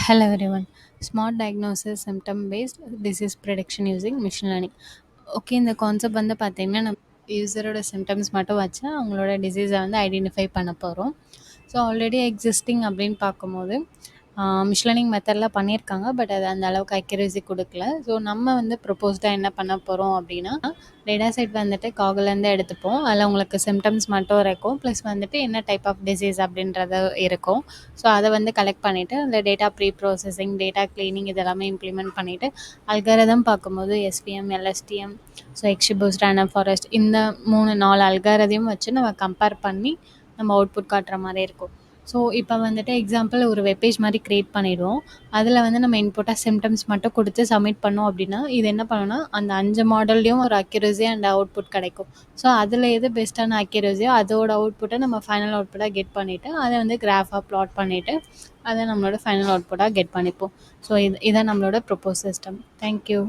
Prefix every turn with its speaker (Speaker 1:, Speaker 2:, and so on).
Speaker 1: Hello everyone. Smart diagnosis symptom based disease prediction using machine learning. Okay, இந்த concept வந்து பார்த்தீங்கன்னா, நம்ம யூசரோட symptoms மட்டும் வச்சு அவங்களோட டிசீஸை வந்து ஐடென்டிஃபை பண்ண போகிறோம். ஸோ ஆல்ரெடி எக்ஸிஸ்டிங் அப்படின்னு பார்க்கும்போது மிஷின் லேர்னிங் மெத்தட்லாம் பண்ணியிருக்காங்க. பட் அது அந்த அளவுக்கு அக்யூரசி கொடுக்கல. ஸோ நம்ம வந்து ப்ரொப்போஸ்டாக என்ன பண்ண போகிறோம் அப்படின்னா, டேட்டா செட் வந்துட்டு காகுலேருந்து எடுத்துப்போம். அதில் உங்களுக்கு சிம்டம்ஸ் மட்டும் இருக்கும். ப்ளஸ் வந்துட்டு என்ன டைப் ஆஃப் டிசீஸ் அப்படின்றது இருக்கும். ஸோ அதை வந்து கலெக்ட் பண்ணிவிட்டு அந்த data preprocessing, data cleaning இதெல்லாமே இம்ப்ளிமெண்ட் பண்ணிவிட்டு அல்காரிதம் பார்க்கும்போது SVM, LSTM, so XGBoost, random forest இந்த 3 4 அல்காரிதம் வச்சு நம்ம கம்பேர் பண்ணி நம்ம அவுட்புட் காட்டுற மாதிரி இருக்கும். ஸோ இப்போ வந்துட்டு எக்ஸாம்பிள் ஒரு வெப்பேஜ் மாதிரி க்ரியேட் பண்ணிவிடுவோம். அதில் வந்து நம்ம இன்புட்டாக சிம்டம்ஸ் மட்டும் கொடுத்து சப்மிட் பண்ணோம் அப்படின்னா, இது என்ன பண்ணுன்னா அந்த 5 மாடல்லையும் ஒரு அக்யூரசி அண்ட் அவுட்புட் கிடைக்கும். ஸோ அதில் எது பெஸ்ட்டான அக்யூரசியோ அதோட அவுட்புட்டை நம்ம ஃபைனல் அவுட்புட்டாக கெட் பண்ணிவிட்டு அதை வந்து கிராஃபாக ப்ளாட் பண்ணிவிட்டு அதை நம்மளோட ஃபைனல் அவுட்புட்டாக கெட் பண்ணிப்போம். ஸோ இதான் நம்மளோட ப்ரொப்போஸ் சிஸ்டம். தேங்க்யூ.